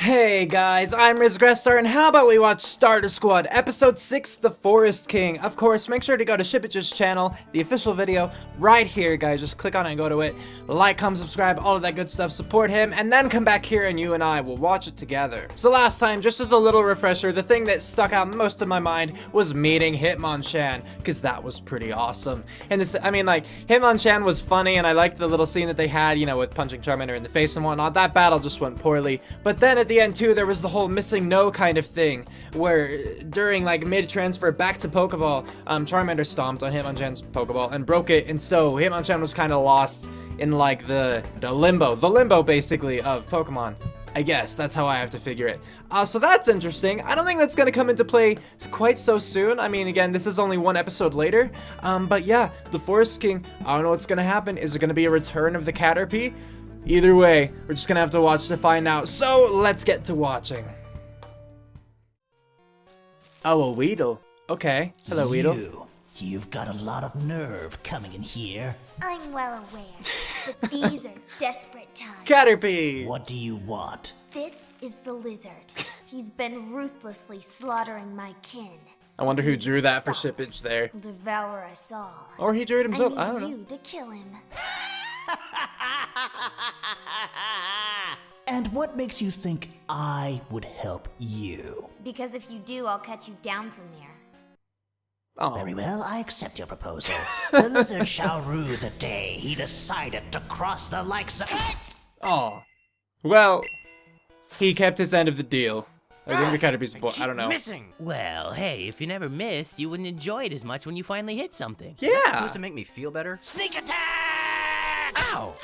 Hey guys, I'm Grestar, and how about we watch Starter Squad, Episode 6, The Forest King. Of course, make sure to go to Shippidge's channel, the official video, right here, guys. Just click on it and go to it. Like, comment, subscribe, all of that good stuff. Support him, and then come back here and you and I will watch it together. So last time, just as a little refresher, the thing that stuck out most in my mind was meeting Hitmonchan, because that was pretty awesome. And this, I mean, like, Hitmonchan was funny, and I liked the little scene that they had, you know, with punching Charmander in the face and whatnot. That battle just went poorly. But then at the end too, there was the whole missing no kind of thing, where during like mid-transfer back to Pokeball, Charmander stomped on Hitmonchan's Pokeball and broke it, and so Hitmonchan was kind of lost in like the limbo basically of Pokemon. I guess that's how I have to figure it. So that's interesting. I don't think that's gonna come into play quite so soon. I mean, again, this is only one episode later. But yeah, the Forest King, I don't know what's gonna happen. Is it gonna be a return of the Caterpie? Either way, we're just gonna have to watch to find out. So let's get to watching. Oh, a Weedle. Okay. Hello, Weedle. You've got a lot of nerve coming in here. I'm well aware, but these are desperate times. Caterpie! What do you want? This is the lizard. He's been ruthlessly slaughtering my kin. I wonder who He's drew that for stopped. Shippiddge there. He'll devour us all. Or he drew it himself. I I need don't know. you to kill him. And what makes you think I would help you? Because if you do, I'll cut you down from there. Oh. Very well, I accept your proposal. The lizard shall rue the day he decided to cross the likes of... Oh. Well, he kept his end of the deal. I think the Caterpie's boy. I don't know. Missing. Well, hey, if you never missed, you wouldn't enjoy it as much when you finally hit something. Yeah. Supposed to make me feel better? Sneak attack! Ow!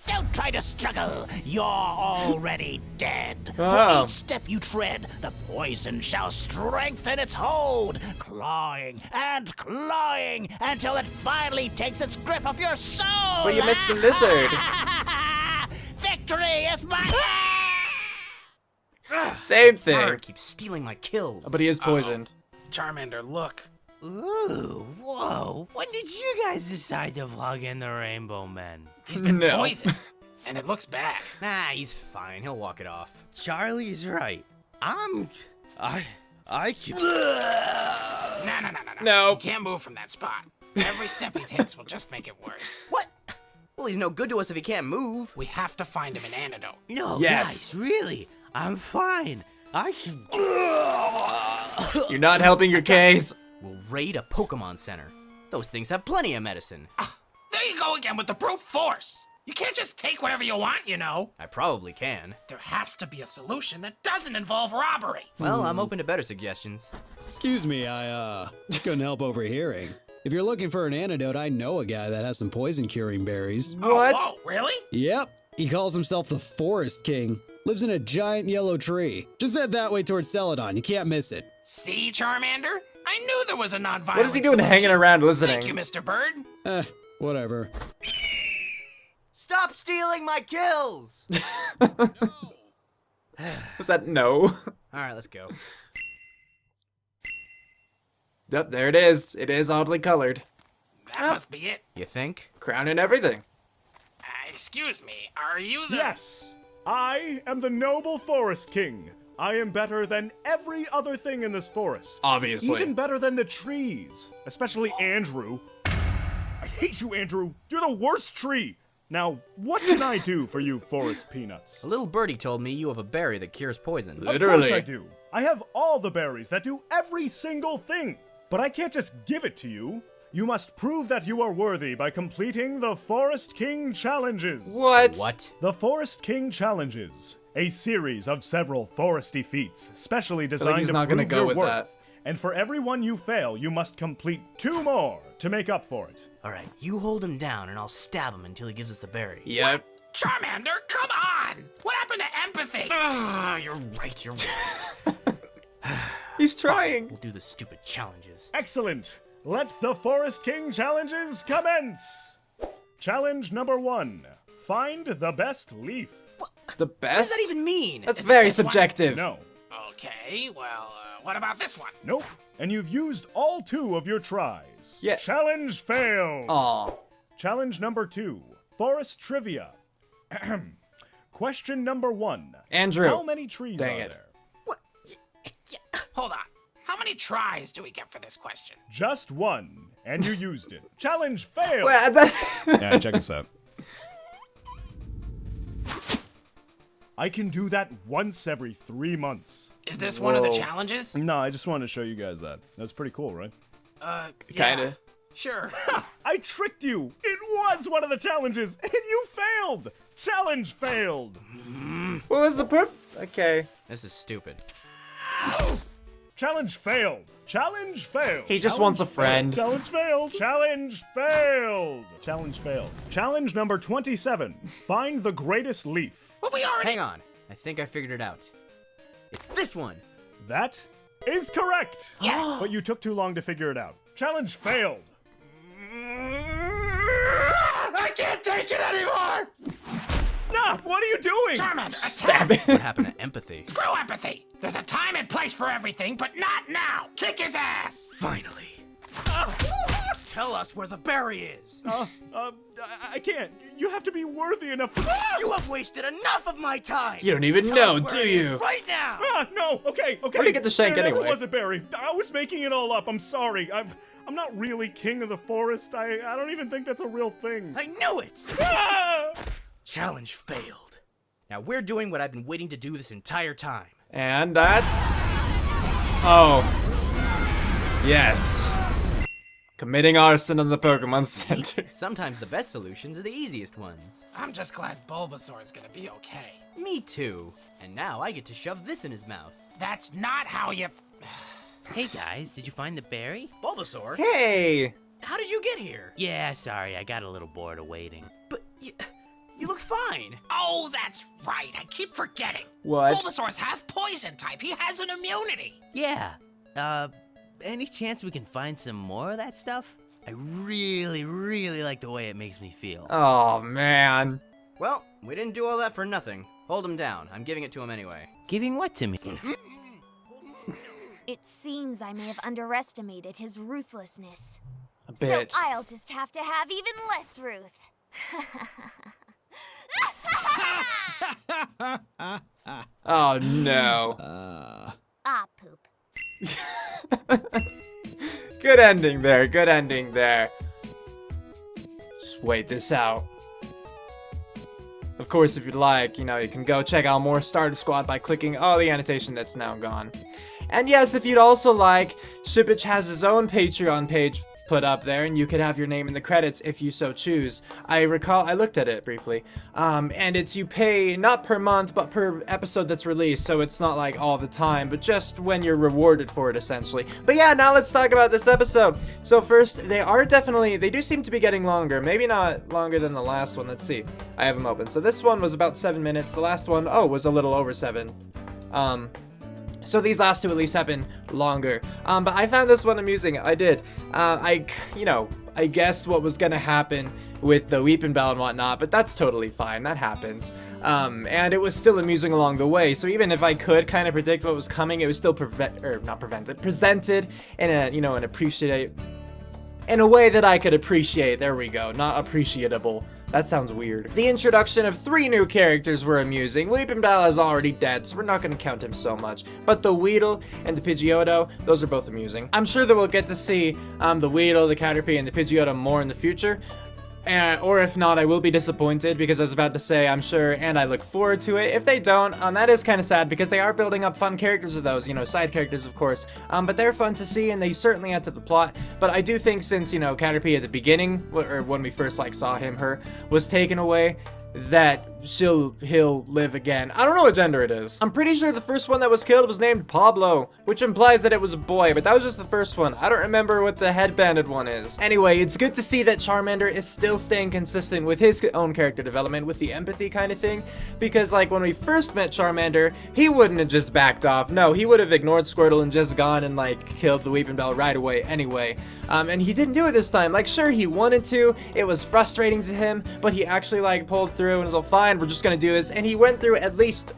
Don't try to struggle. You're already dead. Oh. For each step you tread, the poison shall strengthen its hold, clawing and clawing until it finally takes its grip of your soul. But you missed the lizard. Victory is mine. Same thing. Bird keeps stealing my kills. But he is poisoned. Charmander, look. Ooh, whoa. When did you guys decide to plug in the Rainbow Men? He's been No. poisoned, and it looks bad. Nah, he's fine. He'll walk it off. Charlie's right. I keep... No. No. He can't move from that spot. Every step he takes will just make it worse. What? Well, he's no good to us if he can't move. We have to find him an antidote. No, Yes. guys, really. I'm fine. I can... You're not helping your case. We'll raid a Pokemon Center. Those things have plenty of medicine. There you go again with the brute force. You can't just take whatever you want, you know. I probably can. There has to be a solution that doesn't involve robbery. Well, I'm open to better suggestions. Excuse me, I couldn't help overhearing. If you're looking for an antidote, I know a guy that has some poison curing berries. What? Oh, whoa, really? Yep, he calls himself the Forest King. Lives in a giant yellow tree. Just head that way towards Celadon, you can't miss it. See, Charmander? I knew there was a non-violent What is he doing solution. hanging around listening? Thank you, Mr. Bird. Whatever. Stop stealing my kills! Was that no? All right, let's go. Yep, there it is. It is oddly colored. That must be it. You think? Crown and everything. Excuse me, are you the... Yes, I am the noble Forest King. I am better than every other thing in this forest. Obviously. Even better than the trees, especially Andrew. I hate you, Andrew. You're the worst tree. Now, what can I do for you, Forest Peanuts? A little birdie told me you have a berry that cures poison. Literally. Of course I do. I have all the berries that do every single thing. But I can't just give it to you. You must prove that you are worthy by completing the Forest King Challenges. What? What? The Forest King Challenges, a series of several foresty feats, specially designed he's to not prove gonna go your with worth. that. And for every one you fail, you must complete 2 more to make up for it. All right, you hold him down and I'll stab him until he gives us the berry. Yep. Charmander, come on! What happened to empathy? You're right. He's trying. We'll do the stupid challenges. Excellent! Let the Forest King Challenges commence! Challenge number 1. Find the best leaf. The What best? does that even mean? That's Is it very this one? subjective. No. Okay, well, what about this one? Nope. And you've used all 2 of your tries. Yeah. Challenge failed! Aw. Challenge number 2. Forest Trivia. Ahem. Question number 1. Andrew. How many trees Dang are it. there? What? Hold on. How many tries do we get for this question? Just 1, and you used it. Challenge failed! Well, Yeah, check this out. I can do that once every 3 months. Is this one of the Whoa. challenges? No, I just wanted to show you guys that. That's pretty cool, right? Yeah. Kinda. Sure. I tricked you! It was one of the challenges, and you failed! Challenge failed! What was the Okay. This is stupid. Challenge failed! Challenge failed! He just Challenge wants a failed. friend. Challenge failed! Challenge failed! Challenge failed. Challenge number 27. Find the greatest leaf. But we already. Hang on. I think I figured it out. It's this one. That is correct! Yes. But you took too long to figure it out. Challenge failed! I can't take it anymore! Nah, what are you doing? Charmander, Stab attack! it. What happened to empathy? Screw empathy! There's a time and place for everything, but not now! Kick his ass! Finally. Tell us where the berry is. I can't. You have to be worthy enough to. You have wasted enough of my time. You don't even Tell know, us where do it is you? right now. No, okay. Where'd you get the shank there anyway? never was a berry. I was making it all up. I'm sorry. I'm not really king of the forest. I don't even think that's a real thing. I knew it. Ah! Challenge failed. Now we're doing what I've been waiting to do this entire time. And that's... Oh. Yes. Committing arson on the Pokemon Center. Sometimes the best solutions are the easiest ones. I'm just glad Bulbasaur is gonna be okay. Me too. And now I get to shove this in his mouth. That's not how you. Hey guys, did you find the berry? Bulbasaur? Hey! How did you get here? Yeah, sorry, I got a little bored of waiting. But you look fine. Oh, that's right. I keep forgetting. What? Bulbasaur's half poison type. He has an immunity. Yeah, any chance we can find some more of that stuff? I really, really like the way it makes me feel. Oh, man. Well, we didn't do all that for nothing. Hold him down. I'm giving it to him anyway. Giving what to me? It seems I may have underestimated his ruthlessness. A bit. So I'll just have to have even less Ruth. Oh, no. Ah, poop. Good ending there. Good ending there. Just wait this out. Of course, if you'd like, you can go check out more Starter Squad by clicking the annotation that's now gone. And yes, if you'd also like, Shippiddge has his own Patreon page put up there, and you could have your name in the credits if you so choose. I recall, I looked at it briefly, and it's you pay not per month, but per episode that's released, so it's not like all the time, but just when you're rewarded for it, essentially. But yeah, now let's talk about this episode. So first, they do seem to be getting longer, maybe not longer than the last one. Let's see, I have them open. So this one was about 7 minutes, the last one, was a little over 7. So these last two at least have been longer. But I found this one amusing. I did. I guessed what was gonna happen with the Weepin' Bell and whatnot, but that's totally fine. That happens. And it was still amusing along the way. So even if I could kind of predict what was coming, it was still presented in a way that I could appreciate. There we go. Not appreciable. That sounds weird. The introduction of 3 new characters were amusing. Weepin' Bell is already dead, so we're not going to count him so much. But the Weedle and the Pidgeotto, those are both amusing. I'm sure that we'll get to see the Weedle, the Caterpie, and the Pidgeotto more in the future. Or if not, I will be disappointed, because I was about to say I'm sure and I look forward to it. If they don't, that is kind of sad, because they are building up fun characters with those, side characters of course. But they're fun to see and they certainly add to the plot. But I do think since, Caterpie at the beginning, or when we first saw him, her, was taken away, that he'll live again. I don't know what gender it is. I'm pretty sure the first one that was killed was named Pablo, which implies that it was a boy, but that was just the first one. I don't remember what the headbanded one is. Anyway, it's good to see that Charmander is still staying consistent with his own character development, with the empathy kind of thing, because when we first met Charmander, he wouldn't have just backed off. No, he would have ignored Squirtle and just gone and killed the Weepin' Bell right away anyway. And he didn't do it this time. Sure, he wanted to, it was frustrating to him, but he actually pulled through and was all fine, we're just gonna do this. And he went through at least,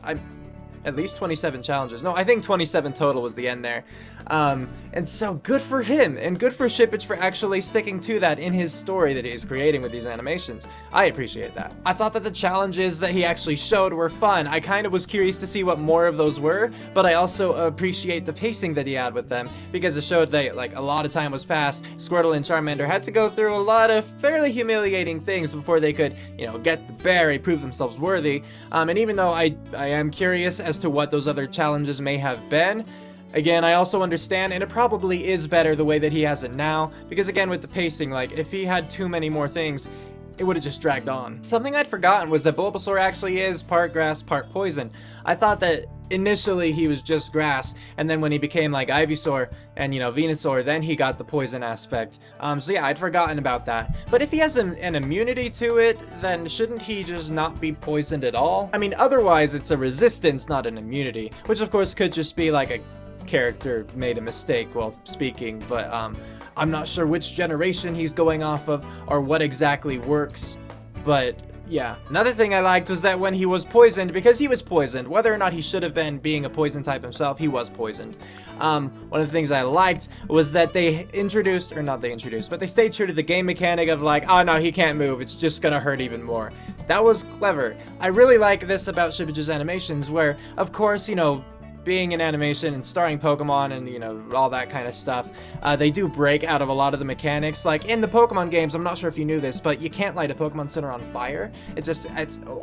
at least 27 challenges. No, I think 27 total was the end there. And so good for him, and good for Shippiddge for actually sticking to that in his story that he's creating with these animations. I appreciate that. I thought that the challenges that he actually showed were fun. I kind of was curious to see what more of those were, but I also appreciate the pacing that he had with them, because it showed that like a lot of time was passed. Squirtle and Charmander had to go through a lot of fairly humiliating things before they could, you know, get the berry, prove themselves worthy. And even though I am curious as to what those other challenges may have been, again, I also understand, and it probably is better the way that he has it now, because again, with the pacing, like, if he had too many more things, it would have just dragged on. Something I'd forgotten was that Bulbasaur actually is part grass, part poison. I thought that initially he was just grass, and then when he became like Ivysaur and, you know, Venusaur, then he got the poison aspect. So yeah, I'd forgotten about that. But if he has an immunity to it, then shouldn't he just not be poisoned at all? I mean, otherwise it's a resistance, not an immunity, which of course could just be like a character made a mistake while speaking, but I'm not sure which generation he's going off of or what exactly works, but yeah. Another thing I liked was that when he was poisoned, because he was poisoned, whether or not he should have been being a poison type himself, he was poisoned. One of the things I liked was that they introduced, or not they introduced, but they stayed true to the game mechanic of like, oh no, he can't move, it's just gonna hurt even more. That was clever. I really like this about Shippiddge's animations, where, of course, you know, being an animation and starring Pokemon and, you know, all that kind of stuff, they do break out of a lot of the mechanics. Like in the Pokemon games, I'm not sure if you knew this, but you can't light a Pokemon Center on fire.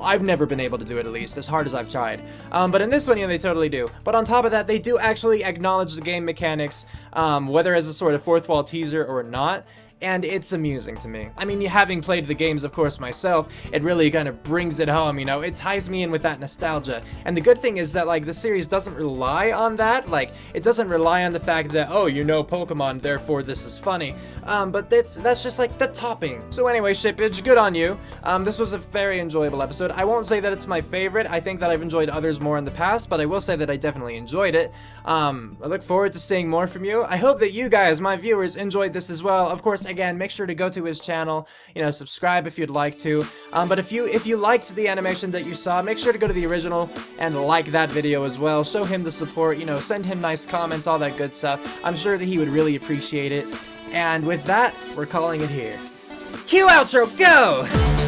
I've never been able to do it, at least, as hard as I've tried. But in this one, you know, they totally do. But on top of that, they do actually acknowledge the game mechanics, whether as a sort of fourth wall teaser or not. And it's amusing to me. I mean, having played the games, of course, myself, it really kind of brings it home, you know? It ties me in with that nostalgia. And the good thing is that, like, the series doesn't rely on that. Like, it doesn't rely on the fact that, oh, you know Pokemon, therefore this is funny. But that's just, like, the topping. So anyway, Shippiddge, good on you. This was a very enjoyable episode. I won't say that it's my favorite. I think that I've enjoyed others more in the past, but I will say that I definitely enjoyed it. I look forward to seeing more from you. I hope that you guys, my viewers, enjoyed this as well. Of course, again, make sure to go to his channel, you know, subscribe if you'd like to. But if you liked the animation that you saw, make sure to go to the original and like that video as well. Show him the support, you know, send him nice comments, all that good stuff. I'm sure that he would really appreciate it. And with that, we're calling it here. Cue outro, go!